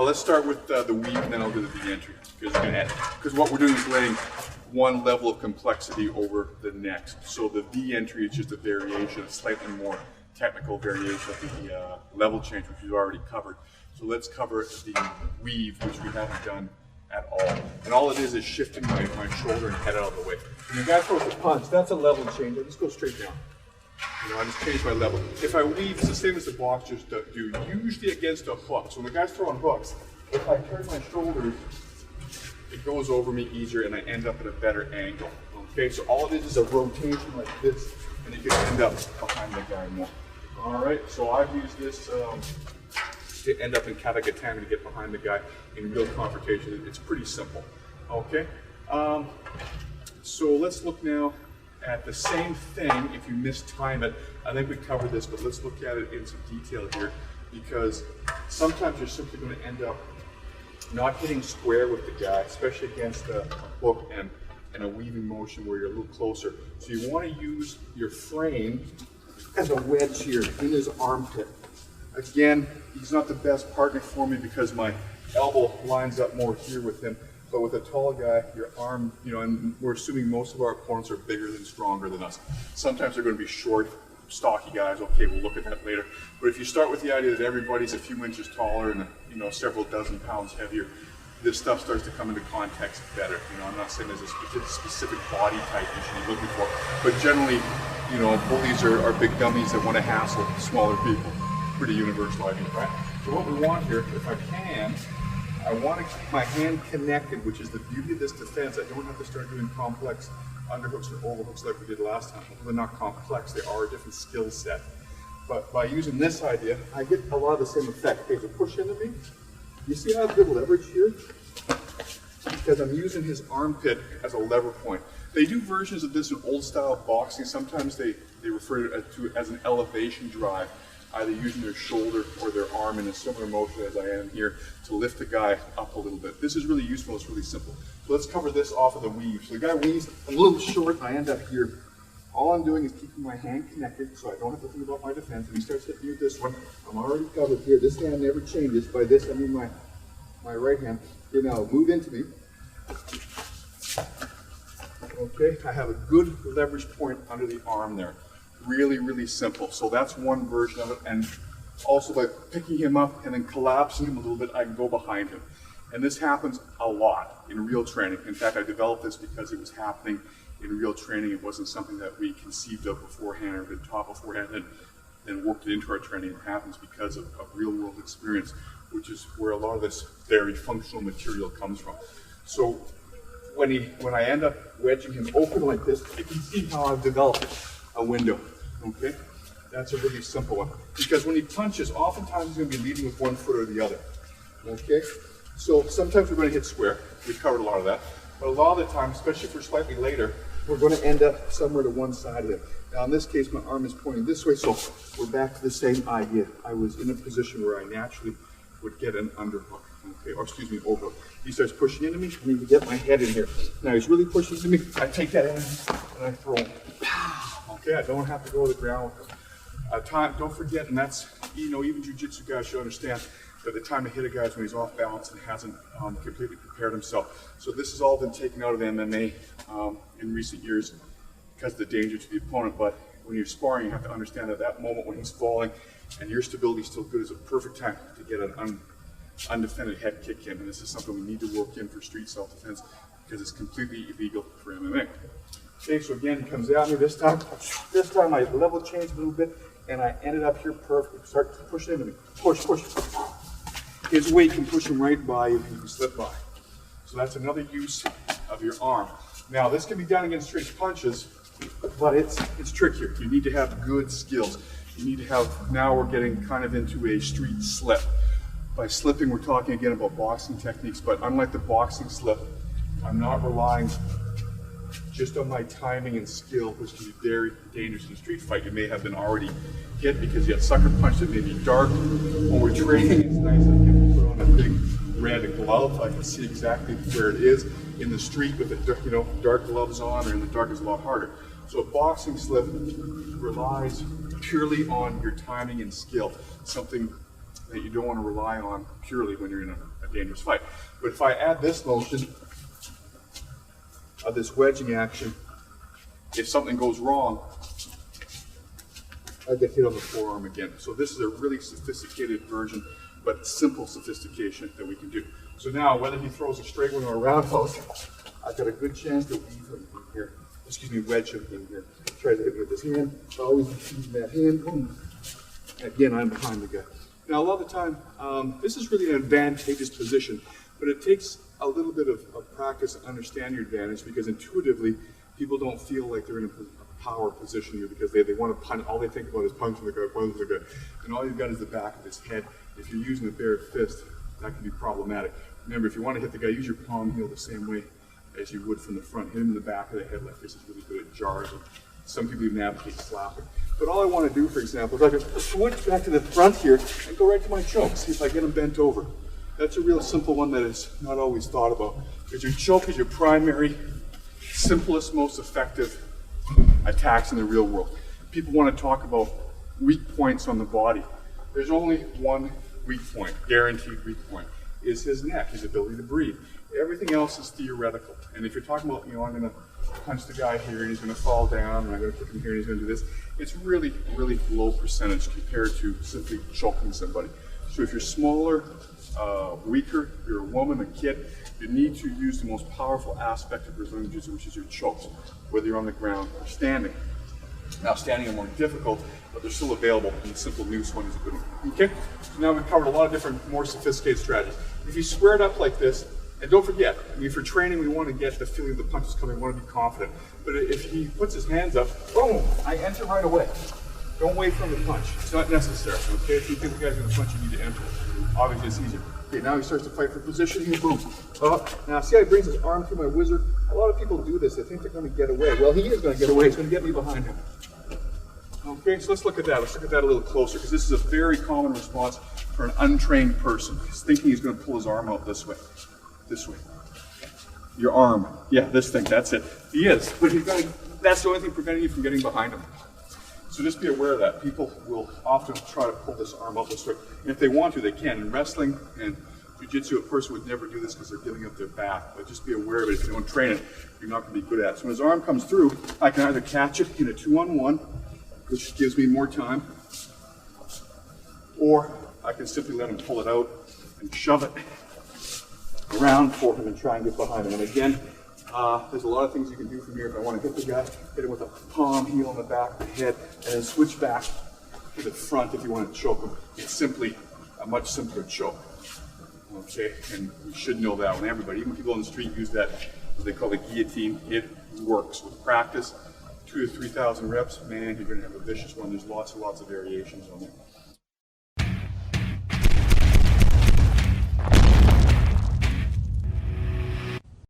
let's start with the weave, and then I'll do the de-entry. Because what we're doing is laying one level of complexity over the next. So the de-entry is just a variation, a slightly more technical variation of the level change, which we've already covered. So let's cover the weave, which we haven't done at all. And all it is shifting my shoulder and head out of the way. When the guy throws a punch, that's a level change. I just go straight down. You know, I just change my level. If I weave, it's the same as the boxers do, usually against a hook. So when the guy's throwing hooks, if I turn my shoulders, it goes over me easier and I end up at a better angle. Okay, so all it is a rotation like this, and you can end up behind the guy more. All right, so I've used this to end up in katagatame to get behind the guy in real confrontation. It's pretty simple. Okay, so let's look now at the same thing. If you mistime it, I think we covered this, but let's look at it in some detail here, because sometimes you're simply going to end up not hitting square with the guy, especially against a hook and a weaving motion where you're a little closer. So you want to use your frame as a wedge here in his armpit. Again, he's not the best partner for me because my elbow lines up more here with him. But with a tall guy, your arm, you know, and we're assuming most of our opponents are bigger and stronger than us. Sometimes they're going to be short, stocky guys. Okay, we'll look at that later. But if you start with the idea that everybody's a few inches taller and, you know, several dozen pounds heavier, this stuff starts to come into context better. You know, I'm not saying there's a specific body type you should be looking for, but generally, you know, bullies are big dummies that want to hassle smaller people. Pretty universal idea, right? So what we want here, if I can, I want to keep my hand connected, which is the beauty of this defense. I don't have to start doing complex underhooks and overhooks like we did last time. They're not complex, they are a different skill set. But by using this idea, I get a lot of the same effect. Okay, so push into me. You see I have good leverage here? Because I'm using his armpit as a lever point. They do versions of this in old style boxing. Sometimes they refer to it as an elevation drive, either using their shoulder or their arm in a similar motion as I am here to lift the guy up a little bit. This is really useful, it's really simple. So let's cover this off of the weave. So the guy weaves a little short and I end up here. All I'm doing is keeping my hand connected so I don't have to think about my defense. And he starts hitting me with this one. I'm already covered here. This hand never changes. By this I mean my right hand. Here now, move into me. Okay, I have a good leverage point under the arm there. Really, really simple. So that's one version of it. And also by picking him up and then collapsing him a little bit, I can go behind him. And this happens a lot in real training. In fact, I developed this because it was happening in real training. It wasn't something that we conceived of beforehand or been taught beforehand and worked it into our training. It happens because of real world experience, which is where a lot of this very functional material comes from. So when I end up wedging him open like this, you can see how I've developed a window. Okay, that's a really simple one. Because when he punches, oftentimes he's going to be leading with one foot or the other. Okay, so sometimes we're going to hit square. We've covered a lot of that. But a lot of the time, especially for slightly later, we're going to end up somewhere to one side of it. Now in this case, my arm is pointing this way, so we're back to the same idea. I was in a position where I naturally would get an underhook, okay, or excuse me, overhook. He starts pushing into me, I need to get my head in here. Now he's really pushing into me, I take that in and I throw him. Okay, I don't have to go to the ground with him. Don't forget, and that's, you know, even jiu-jitsu guys should understand that the time to hit a guy is when he's off balance and hasn't completely prepared himself. So this has all been taken out of MMA in recent years because of the danger to the opponent. But when you're sparring, you have to understand that that moment when he's falling and your stability is still good is a perfect time to get an undefended head kick in. And this is something we need to work in for street self-defense because it's completely illegal for MMA. Okay, so again, he comes at me this time. This time I level changed a little bit and I ended up here perfect. Start pushing into me. Push, push. His weight can push him right by you and you can slip by. So that's another use of your arm. Now this can be done against straight punches, but it's trickier. You need to have good skills. You need to have, now we're getting kind of into a street slip. By slipping, we're talking again about boxing techniques, but unlike the boxing slip, I'm not relying just on my timing and skill, which can be very dangerous in a street fight. You may have been already hit because you had sucker punched. It may be dark. When we're training, it's nice that you can put on a big red glove. I can see exactly where it is. In the street with the dark gloves on, or in the dark, is a lot harder. So a boxing slip relies purely on your timing and skill, something that you don't want to rely on purely when you're in a dangerous fight. But if I add this motion of this wedging action, if something goes wrong, I get hit on the forearm again. So this is a really sophisticated version, but simple sophistication that we can do. So now, whether he throws a straight one or a roundhouse, I've got a good chance to weave him in here. Excuse me, wedge him in here. Try to hit him with his hand. Always using that hand. Boom. Again, I'm behind the guy. Now, a lot of the time, this is really an advantageous position, but it takes a little bit of practice to understand your advantage, because intuitively, people don't feel like they're in a power position here, because they want to punch. All they think about is punching the guy, and all you've got is the back of his head. If you're using a bare fist, that can be problematic. Remember, if you want to hit the guy, use your palm heel the same way as you would from the front. Hit him in the back of the head like this. Is really good at jars. And some people even advocate slapping. But all I want to do, for example, is I can switch back to the front here and go right to my choke. See if I get him bent over. That's a real simple one that is not always thought about. Because your choke is your primary, simplest, most effective attacks in the real world. People want to talk about weak points on the body. There's only one weak point, guaranteed weak point, is his neck, his ability to breathe. Everything else is theoretical. And if you're talking about, I'm going to punch the guy here and he's going to fall down, and I'm going to put him here and he's going to do this, it's really, really low percentage compared to simply choking somebody. So if you're smaller, weaker, you're a woman, a kid, you need to use the most powerful aspect of Brazilian Jiu-Jitsu, which is your chokes, whether you're on the ground or standing. Now, standing are more difficult, but they're still available, and the simple noose one is a good one. Okay? So now we've covered a lot of different, more sophisticated strategies. If you square it up like this, and don't forget, for training, we want to get the feeling of the punches coming, we want to be confident. But if he puts his hands up, boom, I enter right away. Don't wait for him to punch. It's not necessary, okay? If you think the guy's going to punch, you need to enter. Obviously, it's easier. Okay, now he starts to fight for position here, boom. Now, see how he brings his arm through my wizard? A lot of people do this. They think they're going to get away. Well, he is going to get away. He's going to get me behind him. Okay, so let's look at that. Let's look at that a little closer, because this is a very common response for an untrained person. He's thinking he's going to pull his arm out this way. This way. Your arm. Yeah, this thing. That's it. He is. But he's going to, that's the only thing preventing you from getting behind him. So just be aware of that. People will often try to pull this arm out this way. And if they want to, they can. In wrestling and jiu-jitsu, a person would never do this because they're giving up their back. But just be aware of it. If you don't train it, you're not going to be good at it. So when his arm comes through, I can either catch it in a 2-on-1, which gives me more time, or I can simply let him pull it out and shove it around for him and try and get behind him. And again, there's a lot of things you can do from here. If I want to hit the guy, hit him with a palm heel on the back of the head, and then switch back to the front if you want to choke him. It's simply a much simpler choke. Okay, and you should know that when everybody, even people on the street, use that, what they call the guillotine. It works with practice. 2,000 to 3,000 reps, man, you're going to have a vicious one. There's lots and lots of variations on there.